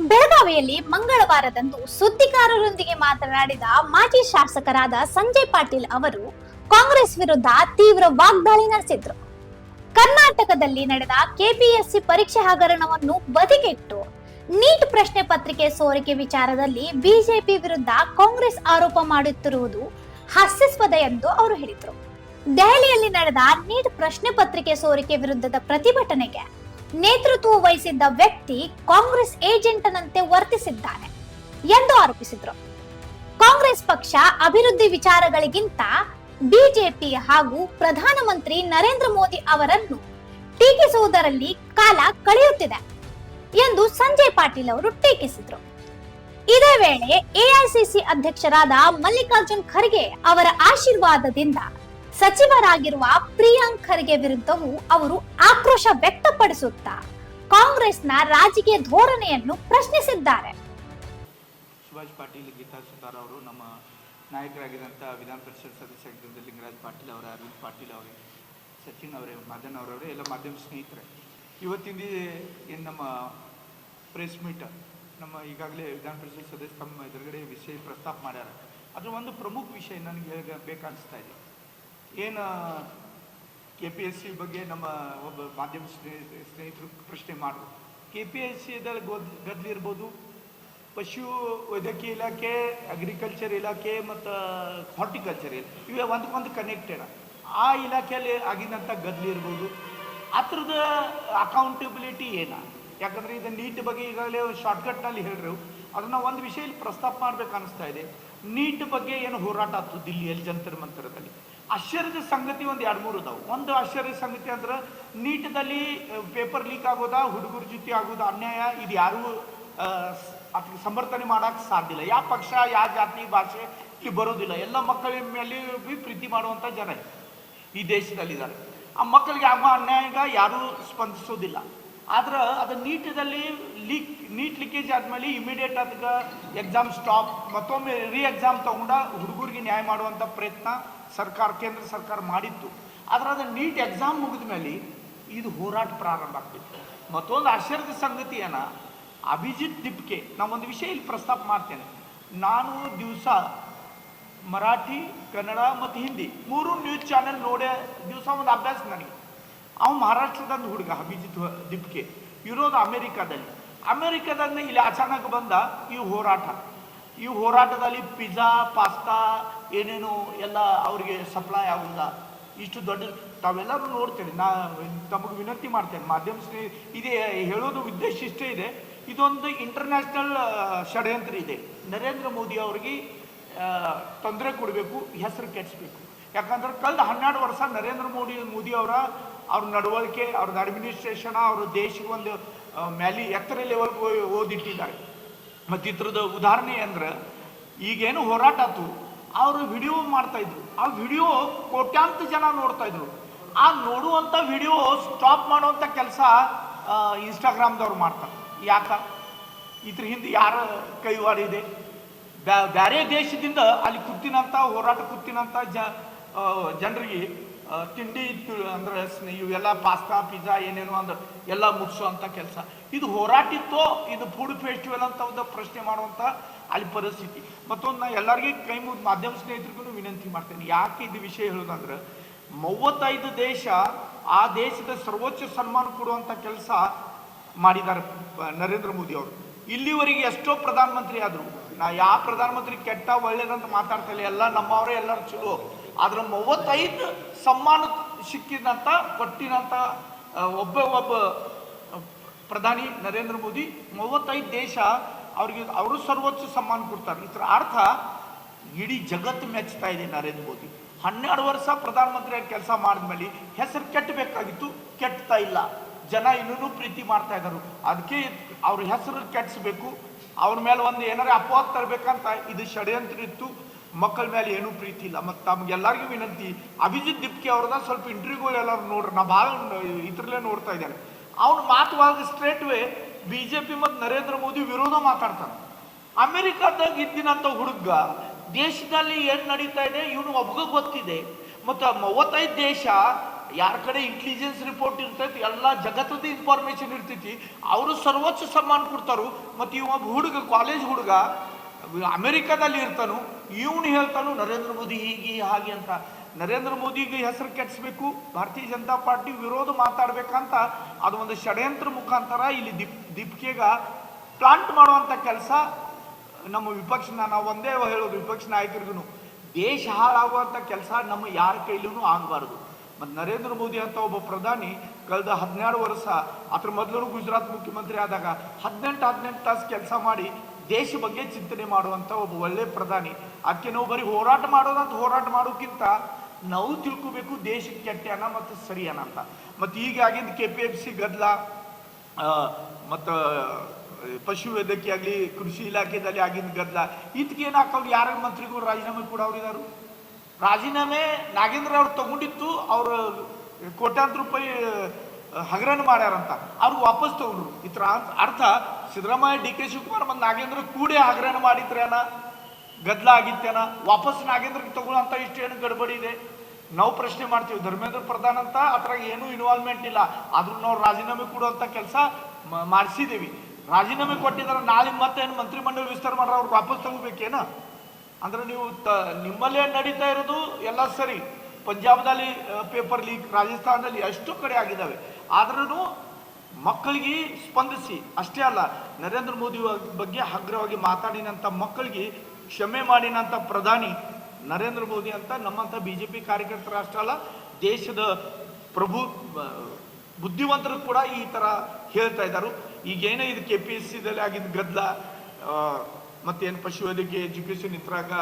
ಬೆಳಗಾವಿಯಲ್ಲಿ ಮಂಗಳವಾರದಂದು ಸುದ್ದಿಗಾರರೊಂದಿಗೆ ಮಾತನಾಡಿದ ಮಾಜಿ ಶಾಸಕರಾದ ಸಂಜಯ್ ಪಾಟೀಲ್ ಅವರು ಕಾಂಗ್ರೆಸ್ ವಿರುದ್ಧ ತೀವ್ರ ವಾಗ್ದಾಳಿ ನಡೆಸಿದ್ರು. ಕರ್ನಾಟಕದಲ್ಲಿ ನಡೆದ ಕೆಪಿಎಸ್ಸಿ ಪರೀಕ್ಷೆ ಹಗರಣವನ್ನು ಬದಿಗಿಟ್ಟು ನೀಟ್ ಪ್ರಶ್ನೆ ಪತ್ರಿಕೆ ಸೋರಿಕೆ ವಿಚಾರದಲ್ಲಿ ಬಿಜೆಪಿ ವಿರುದ್ಧ ಕಾಂಗ್ರೆಸ್ ಆರೋಪ ಮಾಡುತ್ತಿರುವುದು ಹಾಸ್ಯಾಸ್ಪದ ಎಂದು ಅವರು ಹೇಳಿದರು. ದೆಹಲಿಯಲ್ಲಿ ನಡೆದ ನೀಟ್ ಪ್ರಶ್ನೆ ಪತ್ರಿಕೆ ಸೋರಿಕೆ ವಿರುದ್ಧದ ಪ್ರತಿಭಟನೆಗೆ ನೇತೃತ್ವ ವಹಿಸಿದ್ದ ವ್ಯಕ್ತಿ ಕಾಂಗ್ರೆಸ್ ಏಜೆಂಟನಂತೆ ವರ್ತಿಸಿದ್ದಾನೆ ಎಂದು ಆರೋಪಿಸಿದರು. ಕಾಂಗ್ರೆಸ್ ಪಕ್ಷ ಅಭಿವೃದ್ಧಿ ವಿಚಾರಗಳಿಗಿಂತ ಬಿಜೆಪಿ ಹಾಗೂ ಪ್ರಧಾನಮಂತ್ರಿ ನರೇಂದ್ರ ಮೋದಿ ಅವರನ್ನು ಟೀಕಿಸುವುದರಲ್ಲಿ ಕಾಲ ಕಳೆಯುತ್ತಿದೆ ಎಂದು ಸಂಜಯ್ ಪಾಟೀಲ್ ಅವರು ಟೀಕಿಸಿದರು. ಇದೇ ವೇಳೆ ಎಐಸಿಸಿ ಅಧ್ಯಕ್ಷರಾದ ಮಲ್ಲಿಕಾರ್ಜುನ್ ಖರ್ಗೆ ಅವರ ಆಶೀರ್ವಾದದಿಂದ ಸಚಿವರಾಗಿರುವ ಪ್ರಿಯಾಂಕ್ ಖರ್ಗೆ ವಿರುದ್ಧವೂ ಅವರು ಆಕ್ರೋಶ ವ್ಯಕ್ತಪಡಿಸುತ್ತಾ ಕಾಂಗ್ರೆಸ್ನ ರಾಜಕೀಯ ಧೋರಣೆಯನ್ನು ಪ್ರಶ್ನಿಸಿದ್ದಾರೆ. ಸುಭಾಷ್ ಪಾಟೀಲ್, ಗೀತಾ ಸುತಾರ್ ಅವರು, ನಮ್ಮ ನಾಯಕರಾಗಿದ್ದಂಥ ವಿಧಾನ ಪರಿಷತ್ ಸದಸ್ಯರಾಗಿದ್ದಂಥ ಲಿಂಗರಾಜ್ ಪಾಟೀಲ್ ಅವರೇ, ಅರವಿಂದ್ ಪಾಟೀಲ್ ಅವರೇ, ಸಚಿನ್ ಅವರೇ, ಮದನ್ ಅವರವರೇ, ಎಲ್ಲ ಮಾಧ್ಯಮ ಸ್ನೇಹಿತರೆ, ಇವತ್ತಿಂದ ಏನು ನಮ್ಮ ಪ್ರೆಸ್ ಮೀಟ್ ನಮ್ಮ ಈಗಾಗಲೇ ವಿಧಾನ ಪರಿಷತ್ ಸದಸ್ಯ ತಮ್ಮ ಎದುರುಗಡೆ ವಿಷಯ ಪ್ರಸ್ತಾಪ ಮಾಡ್ಯಾರ. ಅದ್ರ ಒಂದು ಪ್ರಮುಖ ವಿಷಯ ನನಗೆ ಬೇಕನ್ನಿಸ್ತಾ ಇದೆ. ಏನು KPSC ಬಗ್ಗೆ ನಮ್ಮ ಒಬ್ಬ ಮಾಧ್ಯಮ ಸ್ನೇಹಿತರು ಪ್ರಶ್ನೆ ಮಾಡಿದ್ರು. KPSCದಲ್ಲಿ ಗದ್ದಲಿರ್ಬೋದು, ಪಶು ವೈದ್ಯಕೀಯ ಇಲಾಖೆ, ಅಗ್ರಿಕಲ್ಚರ್ ಇಲಾಖೆ ಮತ್ತು ಹಾರ್ಟಿಕಲ್ಚರ್ ಇವೇ ಒಂದಕ್ಕೊಂದು ಕನೆಕ್ಟೆಡ್. ಆ ಇಲಾಖೆಯಲ್ಲಿ ಆಗಿದ್ದಂಥ ಗದ್ದಲಿ ಇರ್ಬೋದು, ಆ ಥರದ ಅಕೌಂಟಬಿಲಿಟಿ ಏನು? ಯಾಕಂದರೆ ಇದು ನೀಟ್ ಬಗ್ಗೆ ಈಗಾಗಲೇ ಶಾರ್ಟ್ಕಟ್ನಲ್ಲಿ ಹೇಳಿದ್ರು. ಅದನ್ನು ಒಂದು ವಿಷಯದಲ್ಲಿ ಪ್ರಸ್ತಾಪ ಮಾಡ್ಬೇಕು ಅನ್ನಿಸ್ತಾ ಇದೆ. ನೀಟ್ ಬಗ್ಗೆ ಏನು ಹೋರಾಟ ಆಗ್ತದೆ ದಿಲ್ಲಿಯಲ್ಲಿ ಜಂತರ್ ಮಂತರದಲ್ಲಿ. ಆಶ್ಚರ್ಯದ ಸಂಗತಿ ಒಂದು 2-3 ಅದಾವೆ. ಒಂದು ಆಶ್ಚರ್ಯದ ಸಂಗತಿ ಅಂದ್ರೆ ನೀಟದಲ್ಲಿ ಪೇಪರ್ ಲೀಕ್ ಆಗೋದಾ, ಹುಡುಗರ ಜೊತೆ ಆಗೋದು ಅನ್ಯಾಯ, ಇದು ಯಾರೂ ಅದಕ್ಕೆ ಸಮರ್ಥನೆ ಮಾಡೋಕ್ಕೆ ಸಾಧ್ಯ ಇಲ್ಲ. ಯಾವ ಪಕ್ಷ, ಯಾವ ಜಾತಿ, ಭಾಷೆ ಇಲ್ಲಿ ಬರೋದಿಲ್ಲ. ಎಲ್ಲ ಮಕ್ಕಳ ಮೇಲೆ ಪ್ರೀತಿ ಮಾಡುವಂಥ ಜನ ಈ ದೇಶದಲ್ಲಿದ್ದಾರೆ. ಆ ಮಕ್ಕಳಿಗೆ ಆಗೋ ಅನ್ಯಾಯ ಯಾರೂ ಸ್ಪಂದಿಸೋದಿಲ್ಲ. ಆದ್ರೆ ಅದು ನೀಟದಲ್ಲಿ ನೀಟ್ ಲೀಕೇಜ್ ಆದಮೇಲೆ ಇಮಿಡಿಯೇಟ್ ಅದಕ್ಕೆ ಎಕ್ಸಾಮ್ ಸ್ಟಾಪ್, ಮತ್ತೊಮ್ಮೆ ಎಕ್ಸಾಮ್ ತಗೊಂಡ ಹುಡುಗರಿಗೆ ನ್ಯಾಯ ಮಾಡುವಂಥ ಪ್ರಯತ್ನ ಕೇಂದ್ರ ಸರ್ಕಾರ ಮಾಡಿತ್ತು. ಆದರೆ ಅದು ನೀಟ್ ಎಕ್ಸಾಮ್ ಮುಗಿದ ಮೇಲೆ ಇದು ಹೋರಾಟ ಪ್ರಾರಂಭ ಆಗ್ತಿತ್ತು. ಮತ್ತೊಂದು ಆಶ್ಚರ್ಯದ ಸಂಗತಿ ಏನ, ಅಭಿಜಿತ್ ದಿಪ್ಕೆ, ನಾವೊಂದು ವಿಷಯ ಇಲ್ಲಿ ಪ್ರಸ್ತಾಪ ಮಾಡ್ತೇನೆ. ನಾನು ದಿವಸ ಮರಾಠಿ, ಕನ್ನಡ ಮತ್ತು ಹಿಂದಿ 3 ನ್ಯೂಸ್ ಚಾನೆಲ್ ನೋಡೇ ದಿವಸ ಒಂದು ಅಭ್ಯಾಸ ನನಗೆ. ಅವನು ಮಹಾರಾಷ್ಟ್ರದಂದು ಹುಡುಗ ಅಭಿಜಿತ್ ದಿಪ್ಕೆ, ಇರೋದು ಅಮೇರಿಕಾದಲ್ಲಿ ಇಲ್ಲಿ ಅಚಾನಕ್ ಬಂದ ಈ ಹೋರಾಟದಲ್ಲಿ ಪಿಜ್ಜಾ, ಪಾಸ್ತಾ ಏನೇನು ಎಲ್ಲ ಅವರಿಗೆ ಸಪ್ಲೈ ಆಗುಲ್ಲ. ಇಷ್ಟು ದೊಡ್ಡ ತಾವೆಲ್ಲರೂ ನೋಡ್ತೇನೆ. ತಮಗೆ ವಿನಂತಿ ಮಾಡ್ತೇನೆ, ಮಾಧ್ಯಮ ಇದೇ ಹೇಳೋದು ಉದ್ದೇಶ ಇಷ್ಟೇ ಇದೆ. ಇದೊಂದು ಇಂಟರ್ನ್ಯಾಷನಲ್ ಷಡ್ಯಂತ್ರ ಇದೆ. ನರೇಂದ್ರ ಮೋದಿ ಅವರಿಗೆ ತೊಂದರೆ ಕೊಡಬೇಕು, ಹೆಸರು ಕೆಡಿಸ್ಬೇಕು. ಯಾಕಂದ್ರೆ ಕಳೆದ 12 ವರ್ಷ ನರೇಂದ್ರ ಮೋದಿ ಅವ್ರ ನಡವಳಿಕೆ, ಅವ್ರದ್ದು ಅಡ್ಮಿನಿಸ್ಟ್ರೇಷನ್, ಅವ್ರ ದೇಶಕ್ಕೆ ಒಂದು ಎತ್ತರ ಲೆವೆಲ್ಗೆ ಓದಿಟ್ಟಿದ್ದಾರೆ. ಮತ್ತು ಇದ್ರದ್ದು ಉದಾಹರಣೆ ಅಂದ್ರೆ ಈಗೇನು ಹೋರಾಟ ಆಯ್ತು, ಅವರು ವಿಡಿಯೋ ಮಾಡ್ತಾಯಿದ್ರು. ಆ ವಿಡಿಯೋ ಕೋಟ್ಯಾಂತರ ಜನ ನೋಡ್ತಾಯಿದ್ರು. ಆ ನೋಡುವಂಥ ವಿಡಿಯೋ ಸ್ಟಾಪ್ ಮಾಡುವಂಥ ಕೆಲಸ ಇನ್ಸ್ಟಾಗ್ರಾಮ್ದವ್ರು ಮಾಡ್ತಾರೆ. ಇದ್ರ ಹಿಂದೆ ಯಾರ ಕೈವಾಡ ಇದೆ? ಬೇರೆ ದೇಶದಿಂದ ಅಲ್ಲಿ ಹೋರಾಟ ಕೂತಿನಂಥ ಜನರಿಗೆ ತಿಂಡಿ ಅಂದ್ರೆ ಇವೆಲ್ಲ ಪಾಸ್ತಾ, ಪಿಜ್ಜಾ ಏನೇನು ಅಂದ್ರೆ ಎಲ್ಲ ಮುಗಿಸೋವಂಥ ಕೆಲಸ. ಇದು ಹೋರಾಟಿತ್ತೋ ಇದು ಫುಡ್ ಫೆಸ್ಟಿವಲ್ ಅಂತ ಒಂದು ಪ್ರಶ್ನೆ ಮಾಡುವಂಥ ಅಲ್ಲಿ ಪರಿಸ್ಥಿತಿ. ಮತ್ತೊಂದು ನಾ ಎಲ್ಲರಿಗೂ ಮಾಧ್ಯಮ ಸ್ನೇಹಿತರಿಗೂ ವಿನಂತಿ ಮಾಡ್ತೇನೆ. ಯಾಕೆ ಇದು ವಿಷಯ ಹೇಳೋದಂದ್ರೆ 35 ದೇಶ ಆ ದೇಶದ ಸರ್ವೋಚ್ಚ ಸನ್ಮಾನ ಕೊಡುವಂಥ ಕೆಲಸ ಮಾಡಿದ್ದಾರೆ ನರೇಂದ್ರ ಮೋದಿ ಅವರು. ಇಲ್ಲಿವರೆಗೆ ಎಷ್ಟೋ ಪ್ರಧಾನಮಂತ್ರಿ ಆದರು. ನಾ ಯಾವ ಪ್ರಧಾನಮಂತ್ರಿ ಕೆಟ್ಟ ಒಳ್ಳೇದಂತ ಮಾತಾಡ್ತಾ ಇಲ್ಲ, ಎಲ್ಲ ನಮ್ಮವರೇ, ಎಲ್ಲರೂ ಚಲೋ. ಆದ್ರೆ 35 ಸಮ್ಮಾನ ಕೊಟ್ಟಿನಂಥ ಒಬ್ಬ ಪ್ರಧಾನಿ ನರೇಂದ್ರ ಮೋದಿ. 35 ದೇಶ ಅವರು ಸರ್ವೋಚ್ಚ ಸಮ್ಮಾನ ಕೊಡ್ತಾರೆ. ಇದರ ಅರ್ಥ ಇಡೀ ಜಗತ್ತು ಮೆಚ್ಚುತ್ತಾ ಇದೆ ನರೇಂದ್ರ ಮೋದಿ. 12 ವರ್ಷ ಪ್ರಧಾನಮಂತ್ರಿಯಾಗಿ ಕೆಲಸ ಮಾಡಿದ್ಮೇಲೆ ಹೆಸರು ಕೆಟ್ಟಬೇಕಾಗಿತ್ತು, ಕೆಟ್ತಾ ಇಲ್ಲ. ಜನ ಇನ್ನೂ ಪ್ರೀತಿ ಮಾಡ್ತಾ ಇದ್ದಾರೆ. ಅದಕ್ಕೆ ಅವ್ರ ಹೆಸರು ಕೆಡಿಸ್ಬೇಕು, ಅವ್ರ ಮೇಲೆ ಒಂದು ಏನಾರ ಅಪವಾದ ತರಬೇಕಂತ ಇದು ಷಡ್ಯಂತ್ರ ಇತ್ತು. ಮಕ್ಕಳ ಮೇಲೆ ಏನೂ ಪ್ರೀತಿ ಇಲ್ಲ. ಮತ್ತು ತಮಗೆಲ್ಲರಿಗೂ ವಿನಂತಿ, ಅಭಿಜಿತ್ ದಿಪ್ಕೆ ಅವ್ರದ ಸ್ವಲ್ಪ ಇಂಟರ್ವ್ಯೂಗಳು ಎಲ್ಲರೂ ನೋಡ್ರಿ. ನಾ ಭಾಳ ಇದ್ರಲ್ಲೇ ನೋಡ್ತಾ ಇದ್ದೇನೆ. ಅವ್ನು ಮಾತುವಾಗ ಸ್ಟ್ರೇಟ್ ವೇ BJP ಮತ್ತು ನರೇಂದ್ರ ಮೋದಿ ವಿರೋಧ ಮಾತಾಡ್ತಾನೆ. ಅಮೆರಿಕಾದಾಗ ಇದ್ದಿನಂಥ ಹುಡುಗ ದೇಶದಲ್ಲಿ ಏನು ನಡೀತಾ ಇದೆ ಇವನು ಒಬ್ಬಗೆ ಗೊತ್ತಿದೆ. ಮತ್ತು 35 ದೇಶ ಯಾರ ಕಡೆ ಇಂಟೆಲಿಜೆನ್ಸ್ ರಿಪೋರ್ಟ್ ಇರ್ತೈತಿ, ಎಲ್ಲ ಜಗತ್ತದ ಇನ್ಫಾರ್ಮೇಶನ್ ಇರ್ತೈತಿ, ಅವರು ಸರ್ವೋಚ್ಚ ಸನ್ಮಾನ ಕೊಡ್ತಾರು. ಮತ್ತು ಇವ ಹುಡುಗ, ಕಾಲೇಜ್ ಹುಡುಗ ಅಮೆರಿಕಾದಲ್ಲಿ ಇರ್ತಾನು, ಇವನು ಹೇಳ್ತಾನು ನರೇಂದ್ರ ಮೋದಿ ಹೀಗೆ ಹಾಗೆ ಅಂತ. ನರೇಂದ್ರ ಮೋದಿಗೆ ಹೆಸರು ಕೆಡಿಸ್ಬೇಕು, ಭಾರತೀಯ ಜನತಾ ಪಾರ್ಟಿ ವಿರೋಧ ಮಾತಾಡ್ಬೇಕಂತ ಅದು ಒಂದು ಷಡ್ಯಂತ್ರ ಮುಖಾಂತರ ಇಲ್ಲಿ ದೀಪಿಕೆಗ ಪ್ಲಾಂಟ್ ಮಾಡುವಂಥ ಕೆಲಸ ನಮ್ಮ ವಿಪಕ್ಷ, ನಾವು ಒಂದೇ ಹೇಳೋದು ವಿಪಕ್ಷ ನಾಯಕರಿಗೂ, ದೇಶ ಹಾಳಾಗುವಂಥ ಕೆಲಸ ನಮ್ಮ ಯಾರ ಕೈಲೂ ಆಗಬಾರ್ದು. ಮತ್ತು ನರೇಂದ್ರ ಮೋದಿ ಅಂತ ಒಬ್ಬ ಪ್ರಧಾನಿ ಕಳೆದ 12 ವರ್ಷ, ಅದ್ರ ಮೊದಲು ಗುಜರಾತ್ ಮುಖ್ಯಮಂತ್ರಿ ಆದಾಗ 18 ತಾಸು ಕೆಲಸ ಮಾಡಿ ದೇಶ ಬಗ್ಗೆ ಚಿಂತನೆ ಮಾಡುವಂಥ ಒಬ್ಬ ಒಳ್ಳೆ ಪ್ರಧಾನಿ. ಅದಕ್ಕೆ ನಾವು ಬರೀ ಹೋರಾಟ ಮಾಡೋದಂತ ಹೋರಾಟ ಮಾಡೋಕ್ಕಿಂತ ನಾವು ತಿಳ್ಕೋಬೇಕು ದೇಶಕ್ಕೆ ಕೆಟ್ಟನ ಮತ್ತು ಸರಿಯನ ಅಂತ. ಮತ್ತು ಈಗ ಆಗಿಂದ KPMC ಗದ್ದಲ, ಮತ್ತು ಪಶು ವೈದ್ಯಕೀಯ ಆಗಲಿ, ಕೃಷಿ ಇಲಾಖೆದಲ್ಲಿ ಆಗಿಂದ ಗದ್ದಲ, ಇದಕ್ಕೇನು ಹಾಕೋರು, ಯಾರ ಮಂತ್ರಿಗಳು ರಾಜೀನಾಮೆ ಕೂಡ ಅವ್ರಿದಾರು. ರಾಜೀನಾಮೆ ನಾಗೇಂದ್ರ ಅವ್ರು ತಗೊಂಡಿತ್ತು, ಅವರು ಕೋಟ್ಯಾಂತರ ರೂಪಾಯಿ ಹಗರಣ ಮಾಡ್ಯಾರಂತ, ಅವ್ರು ವಾಪಸ್ ತಗೊಂಡ್ರು. ಇತರ ಅರ್ಥ ಸಿದ್ದರಾಮಯ್ಯ, DK ಶಿವಕುಮಾರ್ ಮತ್ತು ನಾಗೇಂದ್ರ ಕೂಡೇ ಹಗರಣ ಮಾಡಿದ್ರೇನ, ಗದ್ದಲ ಆಗಿತ್ತೇನ, ವಾಪಸ್ ನಾಗೇಂದ್ರಕ್ಕೆ ತಗೊಳ್ಳೋಂಥ ಇಷ್ಟೇನು ಗಡ್ಬಡಿ ಇದೆ. ನಾವು ಪ್ರಶ್ನೆ ಮಾಡ್ತೀವಿ, ಧರ್ಮೇಂದ್ರ ಪ್ರಧಾನ್ ಅಂತ ಅದ್ರಾಗ ಏನೂ ಇನ್ವಾಲ್ವ್ಮೆಂಟ್ ಇಲ್ಲ, ಆದ್ರೂ ನಾವು ರಾಜೀನಾಮೆ ಕೊಡುವಂಥ ಕೆಲಸ ಮಾಡಿಸಿದ್ದೀವಿ. ರಾಜೀನಾಮೆ ಕೊಟ್ಟಿದ್ದಾರೆ, ನಾಳೆ ಮತ್ತೆ ಏನು ಮಂತ್ರಿಮಂಡಲ ವಿಸ್ತಾರ ಮಾಡ್ರೆ ಅವ್ರು ವಾಪಸ್ ತಗೋಬೇಕೇನ? ಅಂದ್ರೆ ನೀವು ನಿಮ್ಮಲ್ಲೇ ನಡೀತಾ ಇರೋದು ಎಲ್ಲ ಸರಿ. ಪಂಜಾಬ್ದಲ್ಲಿ ಪೇಪರ್ ಲೀಕ್, ರಾಜಸ್ಥಾನದಲ್ಲಿ ಅಷ್ಟು ಕಡೆ ಆಗಿದ್ದಾವೆ. ಆದ್ರೂ ಮಕ್ಕಳಿಗೆ ಸ್ಪಂದಿಸಿ, ಅಷ್ಟೇ ಅಲ್ಲ ನರೇಂದ್ರ ಮೋದಿ ಬಗ್ಗೆ ಹಗ್ರವಾಗಿ ಮಾತಾಡಿನಂಥ ಮಕ್ಕಳಿಗೆ ಕ್ಷಮೆ ಮಾಡಿನಂಥ ಪ್ರಧಾನಿ ನರೇಂದ್ರ ಮೋದಿ ಅಂತ ನಮ್ಮಂಥ BJP ಕಾರ್ಯಕರ್ತರ ಅಷ್ಟೇ ಅಲ್ಲ, ದೇಶದ ಬುದ್ಧಿವಂತರು ಕೂಡ ಈ ಥರ ಹೇಳ್ತಾ ಇದ್ದಾರೆ. ಈಗೇನೇ ಇದು KPSCದಲ್ಲಿ ಆಗಿದ್ದ ಗದ್ದಲ, ಮತ್ತೇನು ಪಶುವೈದ್ಯಕೀಯ ಎಜುಕೇಷನ್ ಇದ್ರಾಗ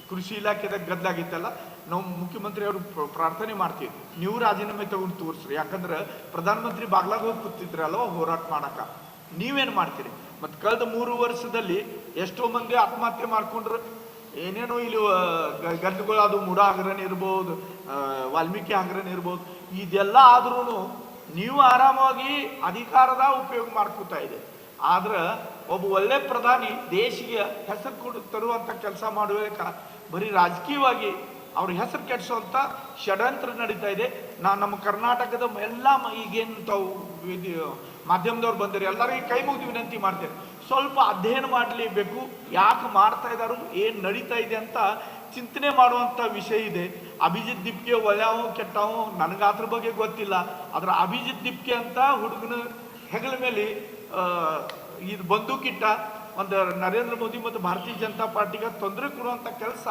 ಕೃಷಿ ಇಲಾಖೆದಾಗ ಗದ್ದಲ ಆಗಿತ್ತಲ್ಲ, ನಾವು ಮುಖ್ಯಮಂತ್ರಿ ಅವರು ಪ್ರಾರ್ಥನೆ ಮಾಡ್ತೀವಿ, ನೀವು ರಾಜೀನಾಮೆ ತಗೊಂಡು ತೋರಿಸ್ರಿ. ಯಾಕಂದ್ರೆ ಪ್ರಧಾನಮಂತ್ರಿ ಬಾಗ್ಲಾಗ ಹೋಗಿ ಕೂತಿದ್ರಲ್ವ ಹೋರಾಟ ಮಾಡಕ, ನೀವೇನು ಮಾಡ್ತೀರಿ? ಮತ್ತು ಕಳೆದ 3 ವರ್ಷದಲ್ಲಿ ಎಷ್ಟೋ ಮಂದಿ ಆತ್ಮಹತ್ಯೆ ಮಾಡ್ಕೊಂಡ್ರು, ಏನೇನೋ ಇಲ್ಲಿ ಗದ್ದಗಳು, ಅದು ಮುಡ ಹಗರಣ ಇರ್ಬೋದು, ವಾಲ್ಮೀಕಿ ಹಗರಣ ಇರ್ಬೋದು, ಇದೆಲ್ಲ ಆದ್ರೂ ನೀವು ಆರಾಮಾಗಿ ಅಧಿಕಾರದ ಉಪಯೋಗ ಮಾಡ್ಕೋತಾ ಇದೆ. ಆದ್ರೆ ಒಬ್ಬ ಒಳ್ಳೆ ಪ್ರಧಾನಿ ದೇಶಿಗೆ ಹೆಸರು ತರುವಂಥ ಕೆಲಸ ಮಾಡುವಾಗ ಬರೀ ರಾಜಕೀಯವಾಗಿ ಅವ್ರ ಹೆಸರು ಕೆಡಿಸುವಂಥ ಷಡ್ಯಂತ್ರ ನಡೀತಾ ಇದೆ. ನಮ್ಮ ಕರ್ನಾಟಕದ ಎಲ್ಲ ಈಗೇನು ತಾವು ಮಾಧ್ಯಮದವ್ರು ಬಂದಿರಿ, ಎಲ್ಲರಿಗೆ ಕೈ ಮುಗಿದು ವಿನಂತಿ ಮಾಡ್ತೇನೆ, ಸ್ವಲ್ಪ ಅಧ್ಯಯನ ಮಾಡಲೇಬೇಕು. ಯಾಕೆ ಮಾಡ್ತಾ ಇದ್ದಾರು, ಏನು ನಡೀತಾ ಇದೆ ಅಂತ ಚಿಂತನೆ ಮಾಡುವಂಥ ವಿಷಯ ಇದೆ. ಅಭಿಜಿತ್ ದಿಪ್ಕೆ ಒಳ್ಳೆಯವು ಕೆಟ್ಟವು ನನಗೆ ಅದ್ರ ಬಗ್ಗೆ ಗೊತ್ತಿಲ್ಲ. ಆದ್ರೆ ಅಭಿಜಿತ್ ದಿಪ್ಕೆ ಅಂತ ಹುಡುಗನ ಹೆಗಲ ಮೇಲೆ ಇದು ಬಂದೂಕಿಟ್ಟ ಒಂದು ನರೇಂದ್ರ ಮೋದಿ ಮತ್ತು ಭಾರತೀಯ ಜನತಾ ಪಾರ್ಟಿಗೆ ತೊಂದರೆ ಕೊಡುವಂಥ ಕೆಲಸ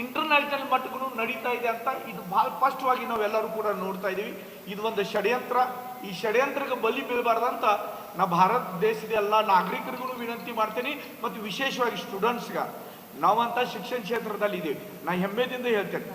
ಇಂಟರ್ನ್ಯಾಷನಲ್ ಮಟ್ಟಕ್ಕೂ ನಡೀತಾ ಇದೆ ಅಂತ ಇದು ಭಾಳ ಸ್ಪಷ್ಟವಾಗಿ ನಾವೆಲ್ಲರೂ ಕೂಡ ನೋಡ್ತಾ ಇದ್ದೀವಿ. ಇದು ಒಂದು ಷಡ್ಯಂತ್ರ. ಈ ಷಡ್ಯಂತ್ರಕ್ಕೆ ಬಲಿ ಬೀಳಬಾರ್ದಂತ ನಾ ಭಾರತ ದೇಶದ ಎಲ್ಲ ನಾಗರಿಕರಿಗೂ ವಿನಂತಿ ಮಾಡ್ತೀನಿ. ಮತ್ತು ವಿಶೇಷವಾಗಿ ಸ್ಟೂಡೆಂಟ್ಸ್ಗೆ, ನಾವಂತ ಶಿಕ್ಷಣ ಕ್ಷೇತ್ರದಲ್ಲಿ ಇದ್ದೀವಿ, ನಾ ಹೆಮ್ಮೆದಿಂದ ಹೇಳ್ತೇನೆ,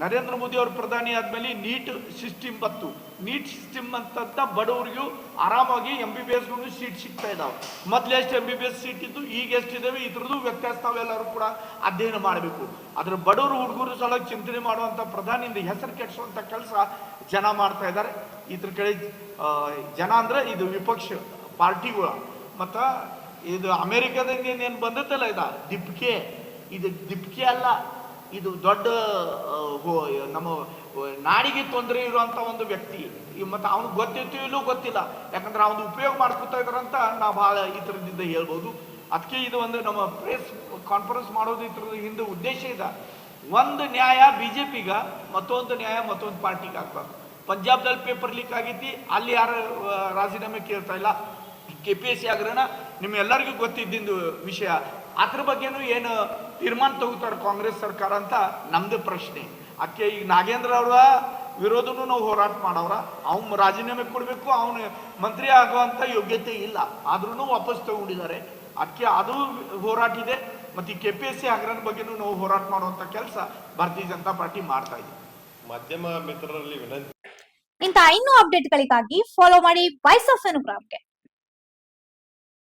ನರೇಂದ್ರ ಮೋದಿ ಅವರು ಪ್ರಧಾನಿ ಆದಮೇಲೆ ನೀಟ್ ಸಿಸ್ಟಮ್ ಬಂತು. ನೀಟ್ ಸಿಸ್ಟಮ್ ಅಂತ ಬಡವರಿಗೂ ಆರಾಮಾಗಿ MBBSಗೂ ಸೀಟ್ ಸಿಗ್ತಾ ಇದ್ದಾವೆ. ಮೊದಲು ಎಷ್ಟು MBBS ಸೀಟ್ ಇದ್ದು ಈಗ ಎಷ್ಟಿದ್ದಾವೆ, ಇದ್ರದ್ದು ವ್ಯತ್ಯಾಸ ನಾವೆಲ್ಲರೂ ಕೂಡ ಅಧ್ಯಯನ ಮಾಡಬೇಕು. ಅದ್ರ ಬಡವರು ಹುಡುಗರು ಸಲ ಚಿಂತನೆ ಮಾಡುವಂಥ ಪ್ರಧಾನಿಯಿಂದ ಹೆಸರು ಕೆಡಿಸುವಂಥ ಕೆಲಸ ಜನ ಮಾಡ್ತಾ ಇದ್ದಾರೆ. ಇದ್ರ ಕಡೆ ಜನ ಅಂದರೆ ಇದು ವಿಪಕ್ಷ ಪಾರ್ಟಿಗಳು. ಮತ್ತು ಇದು ಅಮೇರಿಕಾದಿಂದ ಏನು ಬಂದತ್ತಲ್ಲ ಇದು ದಿಪ್ಕೆ ಅಲ್ಲ, ಇದು ದೊಡ್ಡ ನಮ್ಮ ನಾಡಿಗೆ ತೊಂದರೆ ಇರುವಂಥ ಒಂದು ವ್ಯಕ್ತಿ. ಮತ್ತು ಅವ್ನಿಗೆ ಗೊತ್ತಿತ್ತು ಇಲ್ಲೂ ಗೊತ್ತಿಲ್ಲ, ಯಾಕಂದ್ರೆ ಅವ್ನು ಉಪಯೋಗ ಮಾಡ್ಕೊತಾ ಇದ್ದಾರಂತ ನಾವು ಭಾಳ ಈ ಥರದಿಂದ ಹೇಳ್ಬೋದು. ಅದಕ್ಕೆ ಇದು ಒಂದು ನಮ್ಮ ಪ್ರೆಸ್ ಕಾನ್ಫರೆನ್ಸ್ ಮಾಡೋದು ಇದ್ರದ ಹಿಂದೆ ಉದ್ದೇಶ ಇದೆ. ಒಂದು ನ್ಯಾಯ BJPಗೆ, ಮತ್ತೊಂದು ನ್ಯಾಯ ಮತ್ತೊಂದು ಪಾರ್ಟಿಗೆ ಆಗ್ಬಾರ್ದು. ಪಂಜಾಬ್ದಲ್ಲಿ ಪೇಪರ್ ಲೀಕ್ ಆಗೈತಿ, ಅಲ್ಲಿ ಯಾರು ರಾಜೀನಾಮೆ ಕೇಳ್ತಾ ಇಲ್ಲ. KPSC ಹಗರಣ ನಿಮ್ಮೆಲ್ಲರಿಗೂ ಗೊತ್ತಿದ್ದಿದ್ದು ವಿಷಯ. ಅದ್ರ ಬಗ್ಗೆನೂ ಏನು ತೀರ್ಮಾನ ತಗೋತಾರೆ ಕಾಂಗ್ರೆಸ್ ಸರ್ಕಾರ ಅಂತ ನಮ್ದು ಪ್ರಶ್ನೆ. ಅದಕ್ಕೆ ಈಗ ನಾಗೇಂದ್ರ ಅವರ ವಿರೋಧನೂ ನಾವು ಹೋರಾಟ ಮಾಡವ್ರ, ಅವ್ನು ರಾಜೀನಾಮೆ ಕೊಡಬೇಕು, ಅವನು ಮಂತ್ರಿ ಆಗುವಂಥ ಯೋಗ್ಯತೆ ಇಲ್ಲ, ಆದ್ರೂ ವಾಪಸ್ ತಗೊಂಡಿದ್ದಾರೆ. ಅದಕ್ಕೆ ಅದು ಹೋರಾಟ ಇದೆ. ಮತ್ತು ಈ KPSC ಹಗರಣ ಬಗ್ಗೆನೂ ನಾವು ಹೋರಾಟ ಮಾಡುವಂಥ ಕೆಲಸ ಭಾರತೀಯ ಜನತಾ ಪಾರ್ಟಿ ಮಾಡ್ತಾ ಇದೆ. ಮಾಧ್ಯಮ ಮಿತ್ರರಲ್ಲಿ ವಿನಂತಿ, ಇಂಥ ಇನ್ನೂ ಅಪ್ಡೇಟ್ಗಳಿಗಾಗಿ ಫಾಲೋ ಮಾಡಿ ವಾಯ್ಸ್ ಆಫ್ ಅನುಗ್ರಾಮ್ಗೆ.